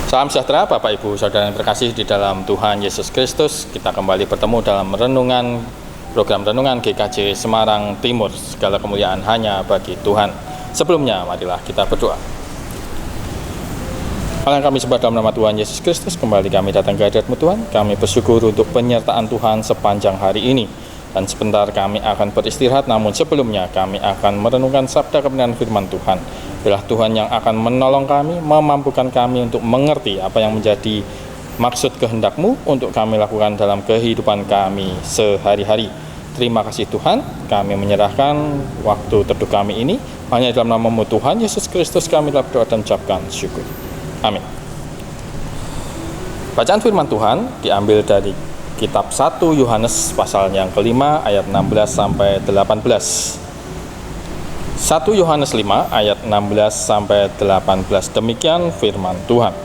Salam sejahtera Bapak Ibu Saudara yang terkasih di dalam Tuhan Yesus Kristus. Kita kembali bertemu dalam program renungan GKJ Semarang Timur. Segala kemuliaan hanya bagi Tuhan. Sebelumnya marilah kita berdoa. Allah yang kami sembah dalam nama Tuhan Yesus Kristus, kembali kami datang ke hadirat-Mu Tuhan. Kami bersyukur untuk penyertaan Tuhan sepanjang hari ini. Dan sebentar kami akan beristirahat, namun sebelumnya kami akan merenungkan sabda kebenaran firman Tuhan. Biarlah Tuhan yang akan menolong kami, memampukan kami untuk mengerti apa yang menjadi maksud kehendak-Mu untuk kami lakukan dalam kehidupan kami sehari-hari. Terima kasih Tuhan, kami menyerahkan waktu teduh kami ini hanya dalam nama-Mu Tuhan Yesus Kristus kami telah berdoa dan ucapkan syukur. Amin. Bacaan firman Tuhan diambil dari Kitab 1 Yohanes pasal yang kelima ayat 16 sampai 18. 1 Yohanes 5 ayat 16 sampai 18. Demikian firman Tuhan.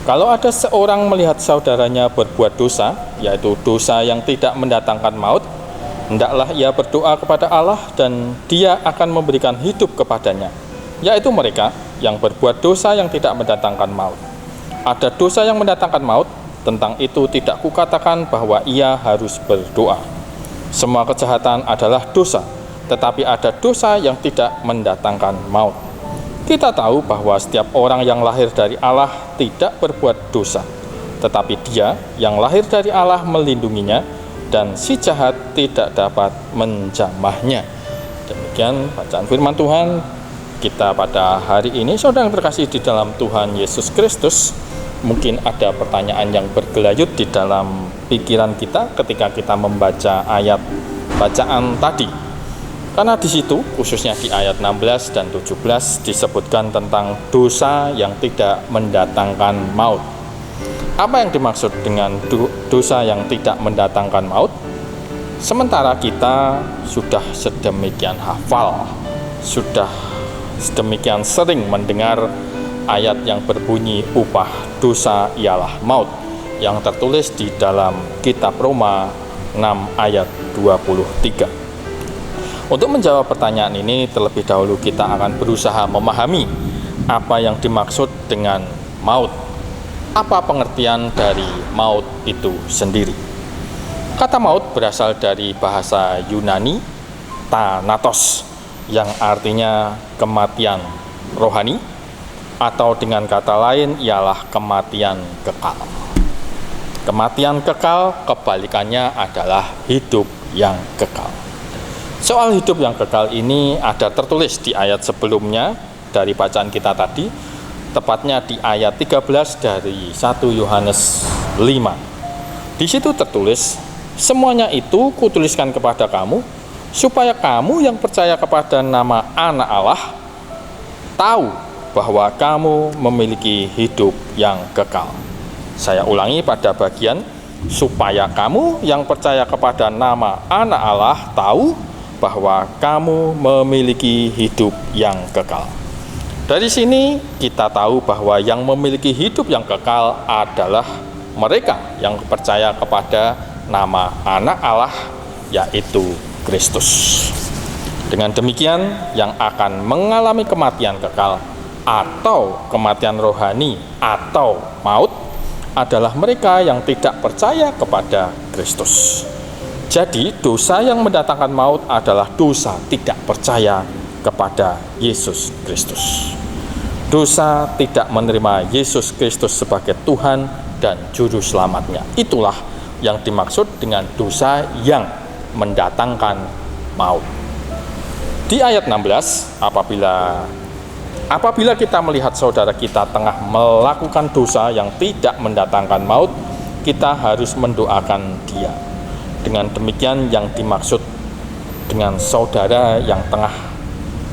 Kalau ada seorang melihat saudaranya berbuat dosa, yaitu dosa yang tidak mendatangkan maut, hendaklah ia berdoa kepada Allah dan Dia akan memberikan hidup kepadanya, yaitu mereka yang berbuat dosa yang tidak mendatangkan maut. Ada dosa yang mendatangkan maut, tentang itu tidak kukatakan bahwa ia harus berdoa. Semua kejahatan adalah dosa, tetapi ada dosa yang tidak mendatangkan maut. Kita tahu bahwa setiap orang yang lahir dari Allah tidak berbuat dosa, tetapi Dia yang lahir dari Allah melindunginya, dan si jahat tidak dapat menjamahnya. Demikian bacaan firman Tuhan kita pada hari ini. Saudara yang terkasih di dalam Tuhan Yesus Kristus, mungkin ada pertanyaan yang bergelayut di dalam pikiran kita ketika kita membaca ayat bacaan tadi. Karena di situ, khususnya di ayat 16 dan 17 disebutkan tentang dosa yang tidak mendatangkan maut. Apa yang dimaksud dengan dosa yang tidak mendatangkan maut? Sementara kita sudah sedemikian hafal, sudah sedemikian sering mendengar ayat yang berbunyi upah dosa ialah maut, yang tertulis di dalam kitab Roma 6 ayat 23. Untuk menjawab pertanyaan ini, terlebih dahulu kita akan berusaha memahami apa yang dimaksud dengan maut. Apa pengertian dari maut itu sendiri? Kata maut berasal dari bahasa Yunani thanatos, yang artinya kematian rohani, atau dengan kata lain ialah kematian kekal. Kematian kekal kebalikannya adalah hidup yang kekal. Soal hidup yang kekal ini ada tertulis di ayat sebelumnya dari bacaan kita tadi, tepatnya di ayat 13 dari 1 Yohanes 5. Di situ tertulis, semuanya itu kutuliskan kepada kamu, supaya kamu yang percaya kepada nama Anak Allah tahu bahwa kamu memiliki hidup yang kekal. Saya ulangi pada bagian, supaya kamu yang percaya kepada nama Anak Allah tahu bahwa kamu memiliki hidup yang kekal. Dari sini kita tahu bahwa yang memiliki hidup yang kekal adalah mereka yang percaya kepada nama Anak Allah, yaitu Kristus. Dengan demikian, yang akan mengalami kematian kekal atau kematian rohani atau maut adalah mereka yang tidak percaya kepada Kristus. Jadi dosa yang mendatangkan maut adalah dosa tidak percaya kepada Yesus Kristus. Dosa tidak menerima Yesus Kristus sebagai Tuhan dan Juru Selamatnya. Itulah yang dimaksud dengan dosa yang mendatangkan maut. Di ayat 16, apabila kita melihat saudara kita tengah melakukan dosa yang tidak mendatangkan maut, kita harus mendoakan dia. Dengan demikian yang dimaksud dengan saudara yang tengah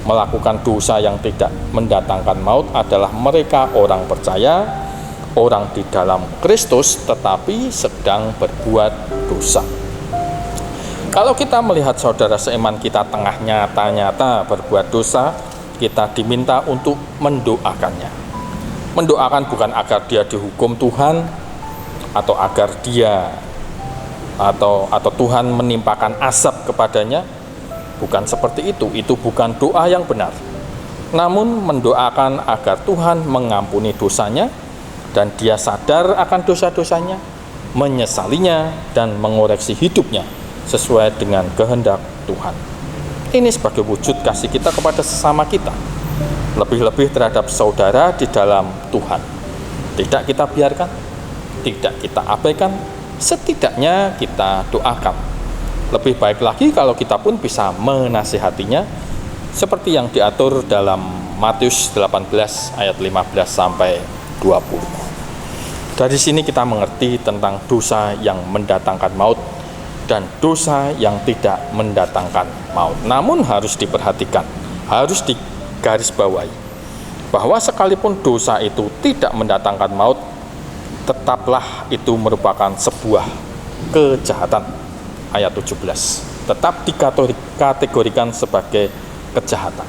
melakukan dosa yang tidak mendatangkan maut adalah mereka orang percaya, orang di dalam Kristus tetapi sedang berbuat dosa. Kalau kita melihat saudara seiman kita tengah nyata-nyata berbuat dosa, kita diminta untuk mendoakannya. Mendoakan bukan agar dia dihukum Tuhan atau agar dia atau Tuhan menimpakan azab kepadanya. Bukan seperti itu bukan doa yang benar. Namun mendoakan agar Tuhan mengampuni dosanya dan dia sadar akan dosa-dosanya, menyesalinya, dan mengoreksi hidupnya sesuai dengan kehendak Tuhan. Ini sebagai wujud kasih kita kepada sesama kita, lebih-lebih terhadap saudara di dalam Tuhan. Tidak kita biarkan, tidak kita abaikan, setidaknya kita doakan. Lebih baik lagi kalau kita pun bisa menasihatinya, seperti yang diatur dalam Matius 18 ayat 15 sampai 20. Dari sini kita mengerti tentang dosa yang mendatangkan maut dan dosa yang tidak mendatangkan maut. Namun harus diperhatikan, harus digarisbawahi, bahwa sekalipun dosa itu tidak mendatangkan maut, tetaplah itu merupakan sebuah kejahatan. Ayat 17, tetap dikategorikan sebagai kejahatan.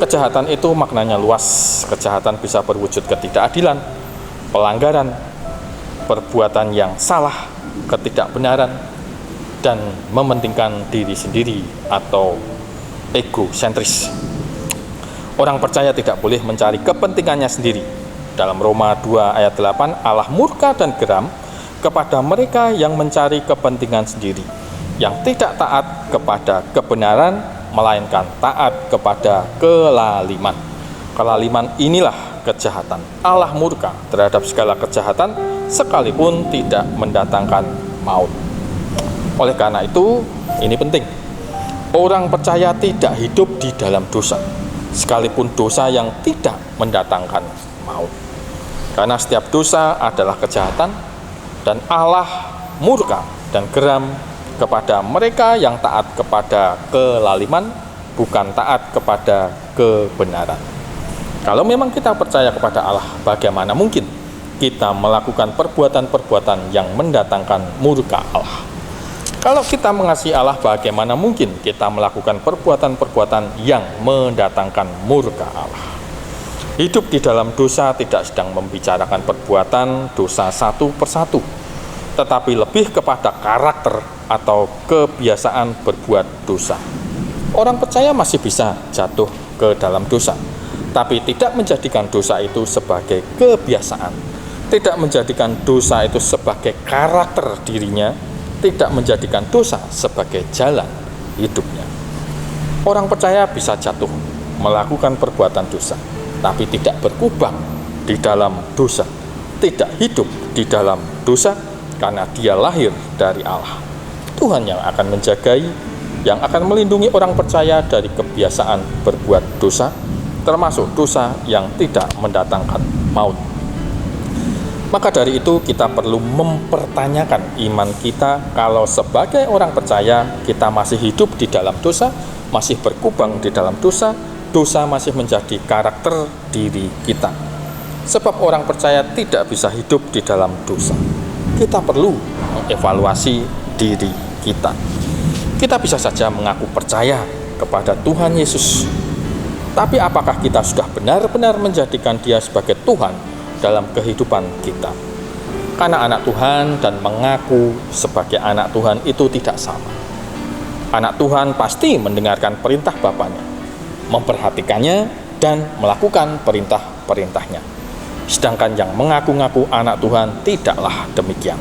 Kejahatan itu maknanya luas. Kejahatan bisa berwujud ketidakadilan, pelanggaran, perbuatan yang salah, ketidakbenaran, dan mementingkan diri sendiri atau egosentris. Orang percaya tidak boleh mencari kepentingannya sendiri. Dalam Roma 2 ayat 8, Allah murka dan geram kepada mereka yang mencari kepentingan sendiri, yang tidak taat kepada kebenaran, melainkan taat kepada kelaliman. Kelaliman inilah kejahatan. Allah murka terhadap segala kejahatan sekalipun tidak mendatangkan maut. Oleh karena itu, ini penting. Orang percaya tidak hidup di dalam dosa, sekalipun dosa yang tidak mendatangkan maut. Karena setiap dosa adalah kejahatan, dan Allah murka dan geram kepada mereka yang taat kepada kelaliman, bukan taat kepada kebenaran. Kalau memang kita percaya kepada Allah, bagaimana mungkin kita melakukan perbuatan-perbuatan yang mendatangkan murka Allah? Kalau kita mengasihi Allah, bagaimana mungkin kita melakukan perbuatan-perbuatan yang mendatangkan murka Allah? Hidup di dalam dosa tidak sedang membicarakan perbuatan dosa satu persatu, tetapi lebih kepada karakter atau kebiasaan berbuat dosa. Orang percaya masih bisa jatuh ke dalam dosa, tapi tidak menjadikan dosa itu sebagai kebiasaan, tidak menjadikan dosa itu sebagai karakter dirinya, tidak menjadikan dosa sebagai jalan hidupnya. Orang percaya bisa jatuh melakukan perbuatan dosa, tapi tidak berkubang di dalam dosa, tidak hidup di dalam dosa, karena dia lahir dari Allah. Tuhan yang akan menjagai, yang akan melindungi orang percaya dari kebiasaan berbuat dosa, termasuk dosa yang tidak mendatangkan maut. Maka dari itu kita perlu mempertanyakan iman kita. Kalau sebagai orang percaya kita masih hidup di dalam dosa, masih berkubang di dalam dosa, dosa masih menjadi karakter diri kita. Sebab orang percaya tidak bisa hidup di dalam dosa. Kita perlu mengevaluasi diri kita. Kita bisa saja mengaku percaya kepada Tuhan Yesus, tapi apakah kita sudah benar-benar menjadikan Dia sebagai Tuhan dalam kehidupan kita? Karena anak Tuhan dan mengaku sebagai anak Tuhan itu tidak sama. Anak Tuhan pasti mendengarkan perintah Bapaknya, memperhatikannya, dan melakukan perintah-perintahnya. Sedangkan yang mengaku-ngaku anak Tuhan tidaklah demikian.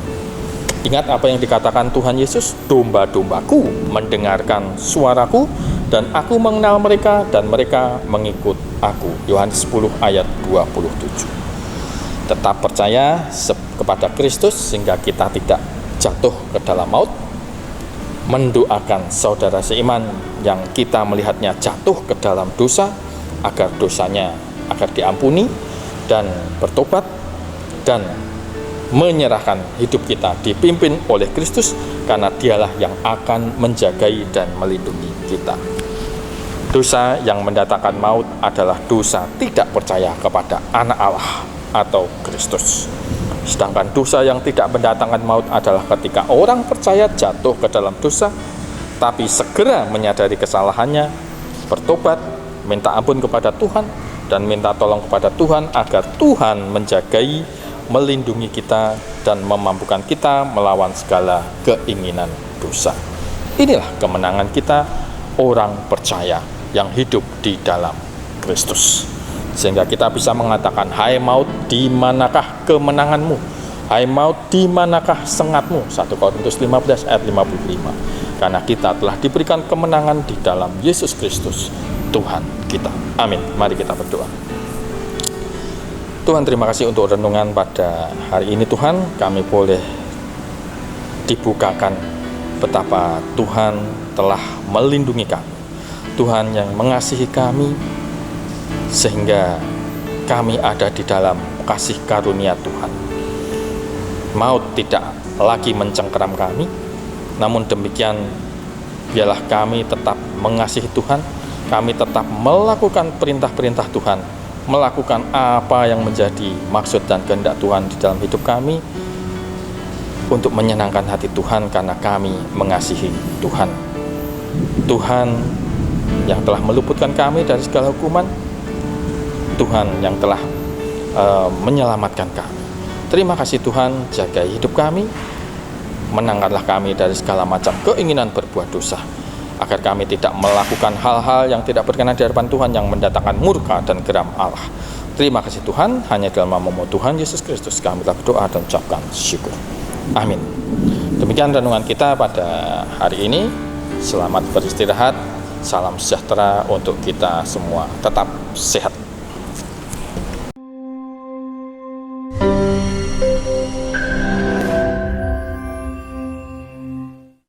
Ingat apa yang dikatakan Tuhan Yesus, domba-dombaku mendengarkan suaraku, dan aku mengenal mereka, dan mereka mengikut aku. Yohanes 10 ayat 27. Tetap percaya kepada Kristus sehingga kita tidak jatuh ke dalam maut. Mendoakan saudara seiman yang kita melihatnya jatuh ke dalam dosa, agar dosanya agar diampuni dan bertobat, dan menyerahkan hidup kita dipimpin oleh Kristus, karena Dialah yang akan menjagai dan melindungi kita. Dosa yang mendatangkan maut adalah dosa tidak percaya kepada anak Allah atau Kristus. Sedangkan dosa yang tidak mendatangkan maut adalah ketika orang percaya jatuh ke dalam dosa, tapi segera menyadari kesalahannya, bertobat, minta ampun kepada Tuhan, dan minta tolong kepada Tuhan agar Tuhan menjagai, melindungi kita, dan memampukan kita melawan segala keinginan dosa. Inilah kemenangan kita, orang percaya yang hidup di dalam Kristus. Sehingga kita bisa mengatakan, hai maut, di manakah kemenanganmu? Hai maut, di manakah sengatmu? 1 Korintus 15 ayat 55. Karena kita telah diberikan kemenangan di dalam Yesus Kristus, Tuhan kita. Amin. Mari kita berdoa. Tuhan, terima kasih untuk renungan pada hari ini. Tuhan, kami boleh dibukakan betapa Tuhan telah melindungi kami. Tuhan yang mengasihi kami, sehingga kami ada di dalam kasih karunia Tuhan. Maut tidak lagi mencengkeram kami, namun demikian biarlah kami tetap mengasihi Tuhan, kami tetap melakukan perintah-perintah Tuhan, melakukan apa yang menjadi maksud dan kehendak Tuhan di dalam hidup kami, untuk menyenangkan hati Tuhan karena kami mengasihi Tuhan. Tuhan yang telah meluputkan kami dari segala hukuman, Tuhan yang telah menyelamatkan kami. Terima kasih Tuhan, jaga hidup kami, menangkanlah kami dari segala macam keinginan berbuat dosa, agar kami tidak melakukan hal-hal yang tidak berkenan di hadapan Tuhan, yang mendatangkan murka dan geram Allah. Terima kasih Tuhan, hanya dalam nama Tuhan Yesus Kristus kami telah berdoa dan ucapkan syukur. Amin. Demikian renungan kita pada hari ini. Selamat beristirahat. Salam sejahtera untuk kita semua. Tetap sehat.